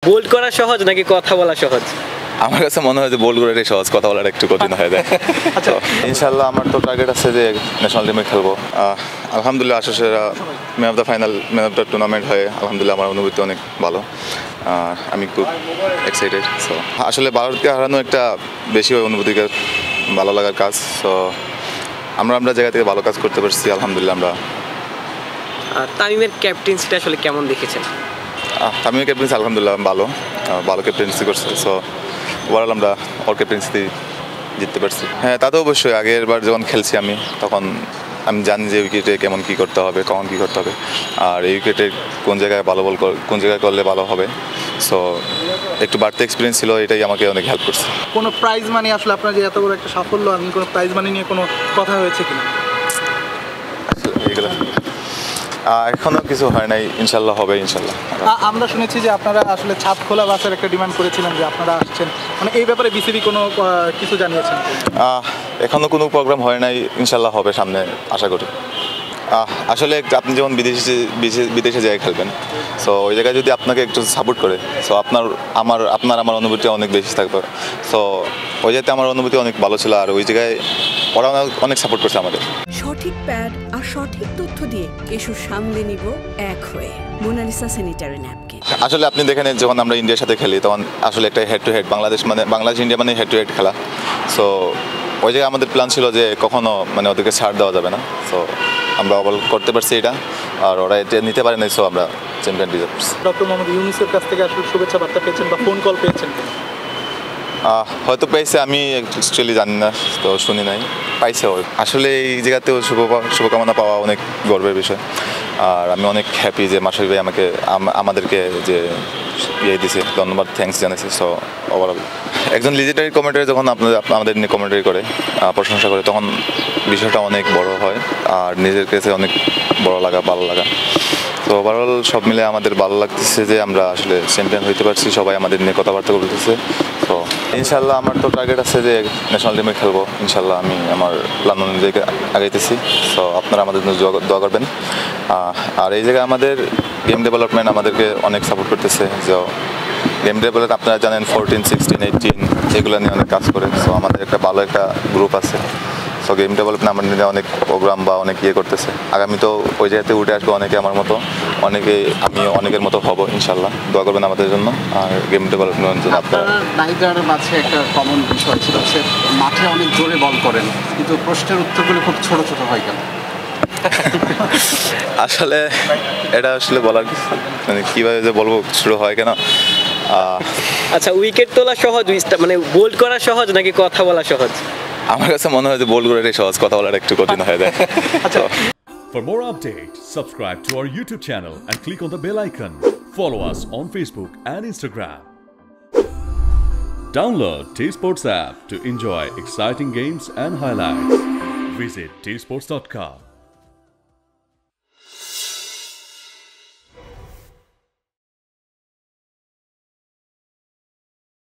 Bold করা সহজ নাকি কথা বলা সহজ? আমার কাছে মনে হয় যে বোল্ড করাটাই সহজ, কথা বলাটা একটু কঠিন হয়ে যায়। আচ্ছা, ইনশাল্লাহ আমার তো টার্গেট আছে যে ন্যাশনাল টিমে খেলবো। আলহামদুলিল্লাহ আশাসেরা man of the final, man of the tournament হয়ে আলহামদুলিল্লাহ আমার অনুভূতি অনেক ভালো। আমি খুব এক্সাইটেড। সো আসলে ভারতকে হারানো একটা বেশি অনুভূতিকে ভালো লাগার কাজ। সো আমরা জায়গা থেকে ভালো কাজ করতে পারছি আলহামদুলিল্লাহ। আমরা তামিমের ক্যাপ্টেন্সিটা আসলে কেমন দেখেছেন? তামিমের ক্যাপ্টেন্সি আলহামদুলিল্লাহ ভালো ক্যাপ্টেন্সি করছে। সো ওভারঅল আমরা ওর ক্যাপ্টেন্সিতেই জিততে পারছি। হ্যাঁ, তা তো অবশ্যই। আগের বার যখন খেলছি আমি, তখন আমি জানি যে উইকেটে কেমন কী করতে হবে, কখন কী করতে হবে, আর এই উইকেটে কোন জায়গায় ভালো বল কোন জায়গায় করলে ভালো হবে। সো একটু বাড়তি এক্সপিরিয়েন্স ছিল, এটাই আমাকে অনেক হেল্প করছে। কোনো প্রাইজ মানি আসলে আপনার যে এত বড় একটা সাফল্য, আমি কোনো প্রাইজ মানি নিয়ে কোনো কথা হয়েছে কিনা? এগুলো এখনও কিছু হয় নাই, ইনশাল্লাহ হবে ইনশাল্লাহ। আমরা শুনেছি যে আপনারা আসলে ছাদ খোলা বাসের একটা ডিমান্ড করেছিলেন, যে আপনারা আসছেন, মানে এই ব্যাপারে বিসিবি কোনো কিছু জানিয়েছেন? এখনও কোনো প্রোগ্রাম হয় নাই, ইনশাল্লাহ হবে সামনে আশা করি। আসলে আপনি যেমন বিদেশে জায়গায় খেলবেন, সো ওই জায়গায় যদি আপনাকে একটু সাপোর্ট করে, সো আমার অনুভূতি অনেক বেশি থাকবে। সো ওই জায়গাতে আমার অনুভূতি অনেক ভালো ছিল, আর ওই জায়গায় ওরা অনেক সাপোর্ট করছে আমাদের। সঠিক প্যাড আর সঠিক তথ্য দিয়ে কেশু সামলে নিব এক হয়ে। Monalisa sanitary napkin. আসলে আপনি দেখেন, যখন আমরা ইন্ডিয়ার সাথে খেলি, তখন আসলে একটা head to head Bangladesh India মানে হেড টু হেড খেলা। সো ওই জায়গায় আমাদের প্ল্যান ছিল যে কখনো ওদেরকে ছাড় দেওয়া যাবে না। সো আমরা অবল করতে পারছি এটা, আর ওরা এটা নিতে পারে না। সো আমরা চ্যাম্পিয়ন ডিজার্ভ করছি। ডক্টর মোহাম্মদ ইউনূসের কাছ থেকে আসলে শুভেচ্ছা বার্তা পেয়েছেন বা ফোন কল পেয়েছেন? হয়তো পাইছে, আমি অ্যাকচুয়ালি জানি না, তো শুনি নাই। পাইছে আসলে এই জায়গাতেও শুভকামনা পাওয়া অনেক গর্বের বিষয়। আর আমি অনেক হ্যাপি যে মাশরাফি ভাই আমাদেরকে যে দিছে, ধন্যবাদ, থ্যাঙ্কস জানাইছি। সো ওভারঅল একজন লিজেন্ডারি কমেন্টারি যখন আমাদের নিয়ে কমেন্টারি করে, প্রশংসা করে, তখন বিষয়টা অনেক বড় হয়, আর নিজের কাছে অনেক ভালো লাগা। তো ওভারঅল সব মিলে আমাদের ভালো লাগতেছে যে আমরা আসলে চ্যাম্পিয়ন হইতে পারছি, সবাই আমাদের নিয়ে কথাবার্তা বলতেছে। তো ইনশাল্লাহ আমার তো টার্গেট আছে যে ন্যাশনাল টিমে খেলবো। ইনশাল্লাহ আমি আমার প্ল্যান অনুযায়ী আগাইতেছি। সো আপনারা আমাদের জন্য দোয়া করবেন। আর এই জায়গায় আমাদের গেম ডেভেলপমেন্ট আমাদেরকে অনেক সাপোর্ট করতেছে। যে গেম ডেভেলপমেন্ট আপনারা জানেন 14, 16, 18 এগুলো নিয়ে অনেক কাজ করে। সো আমাদের একটা ভালো একটা গ্রুপ আছে। সো গেম ডেভেলপমেন্ট আমার নিয়ে অনেক প্রোগ্রাম বা অনেক করতেছে। আগামী তো ওই জায়গাতে উঠে আসবো অনেকে, আমার মতো আমি অনেকের মতো হব ইনশাল্লাহ। দোয়া করবেন আমাদের জন্য। আর গেম ডেভেলপমেন্টের জন্য আপনার নায়িকার মাঝে একটা কমন বিষয় ছিল, সে মাঠে অনেক জোরে বল করেন, কিন্তু প্রশ্নের উত্তরগুলো খুব ছোট ছোট হয় কেন? আসলে এটা আসলে বলার কীভাবে যে বলবো শুরু হয় কেন। আচ্ছা, উইকেট তোলা সহজ, বোল্ড করা সহজ নাকি কথা বলা সহজ? আমার কাছে মনে হয় যে বোল্ড করাটাই সহজ, কথা বলাটা একটু কঠিন হয়ে যায়। For more updates, subscribe to our YouTube channel and click on the bell icon. Follow us on Facebook and Instagram. Download T-Sports app to enjoy exciting games and highlights. Visit tsports.com.